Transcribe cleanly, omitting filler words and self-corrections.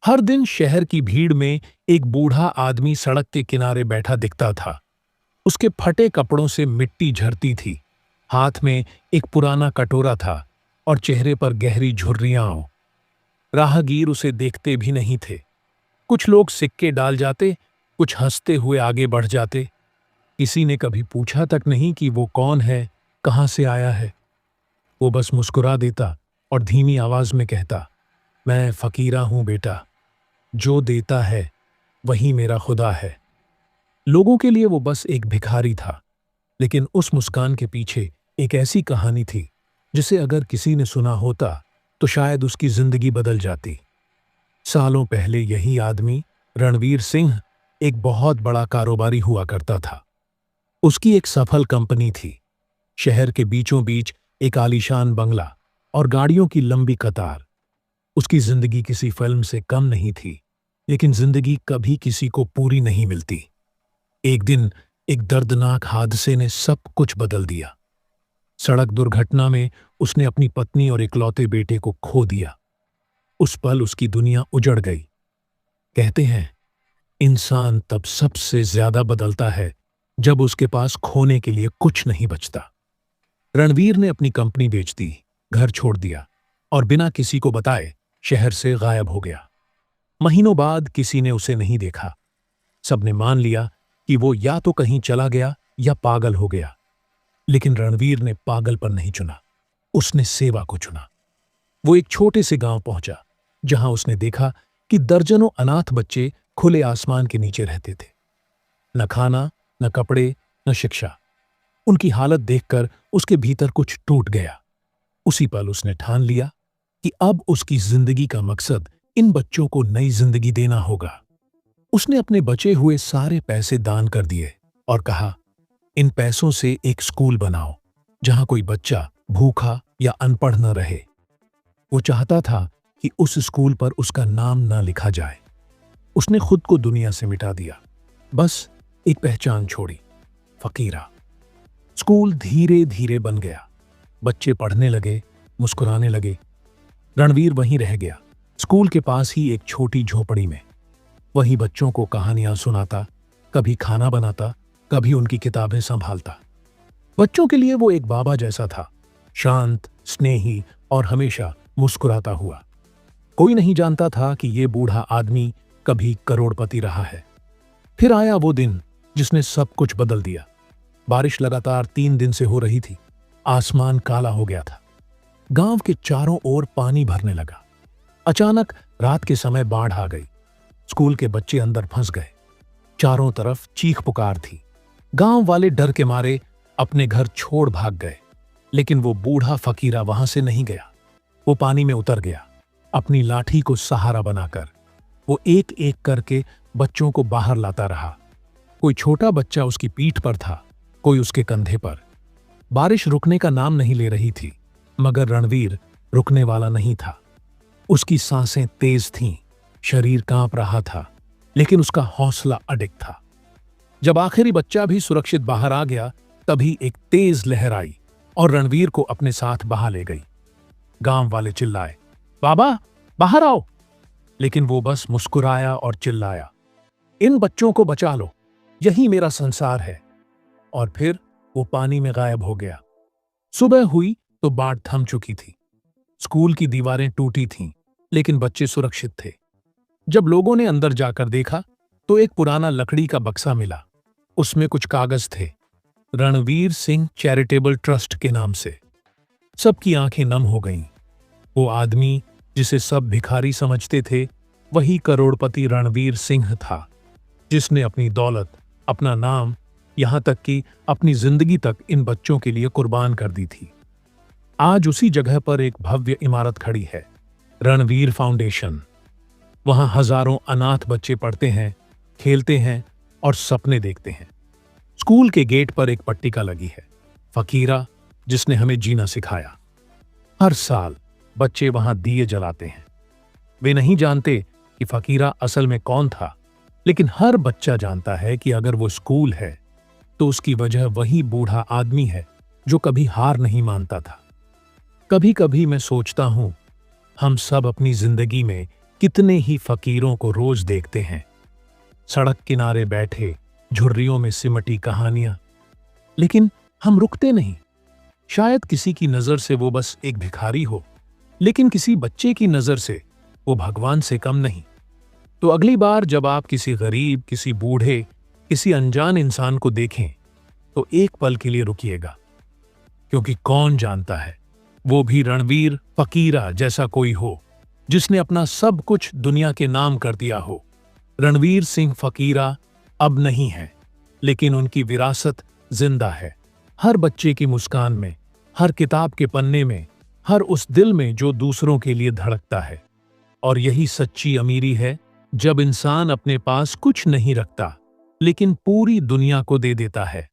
हर दिन शहर की भीड़ में एक बूढ़ा आदमी सड़क के किनारे बैठा दिखता था। उसके फटे कपड़ों से मिट्टी झरती थी, हाथ में एक पुराना कटोरा था और चेहरे पर गहरी झुर्रियां। राहगीर उसे देखते भी नहीं थे। कुछ लोग सिक्के डाल जाते, कुछ हंसते हुए आगे बढ़ जाते। किसी ने कभी पूछा तक नहीं कि वो कौन है, कहां से आया है। वो बस मुस्कुरा देता और धीमी आवाज में कहता, मैं फकीरा हूं बेटा, जो देता है वही मेरा खुदा है। लोगों के लिए वो बस एक भिखारी था, लेकिन उस मुस्कान के पीछे एक ऐसी कहानी थी जिसे अगर किसी ने सुना होता तो शायद उसकी जिंदगी बदल जाती। सालों पहले यही आदमी रणवीर सिंह एक बहुत बड़ा कारोबारी हुआ करता था। उसकी एक सफल कंपनी थी। शहर के बीचों बीच एक आलीशान बंगला और गाड़ियों की लंबी कतार। उसकी जिंदगी किसी फिल्म से कम नहीं थी, लेकिन जिंदगी कभी किसी को पूरी नहीं मिलती। एक दिन एक दर्दनाक हादसे ने सब कुछ बदल दिया। सड़क दुर्घटना में उसने अपनी पत्नी और इकलौते बेटे को खो दिया। उस पल उसकी दुनिया उजड़ गई। कहते हैं, इंसान तब सबसे ज्यादा बदलता है जब उसके पास खोने के लिए कुछ नहीं बचता। रणवीर ने अपनी कंपनी बेच दी, घर छोड़ दिया और बिना किसी को बताए शहर से गायब हो गया। महीनों बाद किसी ने उसे नहीं देखा। सबने मान लिया कि वो या तो कहीं चला गया या पागल हो गया। लेकिन रणवीर ने पागलपन नहीं चुना, उसने सेवा को चुना। वो एक छोटे से गांव पहुंचा, जहां उसने देखा कि दर्जनों अनाथ बच्चे खुले आसमान के नीचे रहते थे। न खाना, न कपड़े, न शिक्षा। उनकी हालत देखकर उसके भीतर कुछ टूट गया। उसी पल उसने ठान लिया कि अब उसकी जिंदगी का मकसद इन बच्चों को नई जिंदगी देना होगा। उसने अपने बचे हुए सारे पैसे दान कर दिए और कहा, इन पैसों से एक स्कूल बनाओ जहां कोई बच्चा भूखा या अनपढ़ न रहे। वो चाहता था कि उस स्कूल पर उसका नाम ना लिखा जाए। उसने खुद को दुनिया से मिटा दिया, बस एक पहचान छोड़ी, फकीरा। स्कूल धीरे धीरे बन गया। बच्चे पढ़ने लगे, मुस्कुराने लगे। रणवीर वहीं रह गया, स्कूल के पास ही एक छोटी झोपड़ी में। वहीं बच्चों को कहानियां सुनाता, कभी खाना बनाता, कभी उनकी किताबें संभालता। बच्चों के लिए वो एक बाबा जैसा था, शांत, स्नेही और हमेशा मुस्कुराता हुआ। कोई नहीं जानता था कि ये बूढ़ा आदमी कभी करोड़पति रहा है। फिर आया वो दिन जिसने सब कुछ बदल दिया। बारिश लगातार 3 दिन से हो रही थी। आसमान काला हो गया था। गांव के चारों ओर पानी भरने लगा। अचानक रात के समय बाढ़ आ गई। स्कूल के बच्चे अंदर फंस गए। चारों तरफ चीख पुकार थी। गांव वाले डर के मारे अपने घर छोड़ भाग गए। लेकिन वो बूढ़ा फकीरा वहां से नहीं गया। वो पानी में उतर गया, अपनी लाठी को सहारा बनाकर। वो एक एक करके बच्चों को बाहर लाता रहा। कोई छोटा बच्चा उसकी पीठ पर था, कोई उसके कंधे पर। बारिश रुकने का नाम नहीं ले रही थी, मगर रणवीर रुकने वाला नहीं था। उसकी सांसें तेज थीं, शरीर कांप रहा था, लेकिन उसका हौसला अडिग था। जब आखिरी बच्चा भी सुरक्षित बाहर आ गया, तभी एक तेज लहर आई और रणवीर को अपने साथ बहा ले गई। गांव वाले चिल्लाए, बाबा बाहर आओ। लेकिन वो बस मुस्कुराया और चिल्लाया, इन बच्चों को बचा लो, यही मेरा संसार है। और फिर वो पानी में गायब हो गया। सुबह हुई तो बाढ़ थम चुकी थी। स्कूल की दीवारें टूटी थीं, लेकिन बच्चे सुरक्षित थे। जब लोगों ने अंदर जाकर देखा तो एक पुराना लकड़ी का बक्सा मिला। उसमें कुछ कागज थे, रणवीर सिंह चैरिटेबल ट्रस्ट के नाम से। सबकी आंखें नम हो गईं। वो आदमी जिसे सब भिखारी समझते थे, वही करोड़पति रणवीर सिंह था, जिसने अपनी दौलत, अपना नाम, यहां तक कि अपनी जिंदगी तक इन बच्चों के लिए कुर्बान कर दी थी। आज उसी जगह पर एक भव्य इमारत खड़ी है, रणवीर फाउंडेशन। वहां हजारों अनाथ बच्चे पढ़ते हैं, खेलते हैं और सपने देखते हैं। स्कूल के गेट पर एक पट्टिका लगी है, फकीरा जिसने हमें जीना सिखाया। हर साल बच्चे वहां दिए जलाते हैं। वे नहीं जानते कि फकीरा असल में कौन था, लेकिन हर बच्चा जानता है कि अगर वो स्कूल है तो उसकी वजह वही बूढ़ा आदमी है जो कभी हार नहीं मानता था। कभी कभी मैं सोचता हूं, हम सब अपनी जिंदगी में कितने ही फकीरों को रोज देखते हैं, सड़क किनारे बैठे, झुर्रियों में सिमटी कहानियां। लेकिन हम रुकते नहीं। शायद किसी की नजर से वो बस एक भिखारी हो, लेकिन किसी बच्चे की नजर से वो भगवान से कम नहीं। तो अगली बार जब आप किसी गरीब, किसी बूढ़े, किसी अनजान इंसान को देखें, तो एक पल के लिए रुकिएगा, क्योंकि कौन जानता है, वो भी रणवीर फकीरा जैसा कोई हो, जिसने अपना सब कुछ दुनिया के नाम कर दिया हो। रणवीर सिंह फकीरा अब नहीं है, लेकिन उनकी विरासत जिंदा है, हर बच्चे की मुस्कान में, हर किताब के पन्ने में, हर उस दिल में जो दूसरों के लिए धड़कता है। और यही सच्ची अमीरी है, जब इंसान अपने पास कुछ नहीं रखता, लेकिन पूरी दुनिया को दे देता है।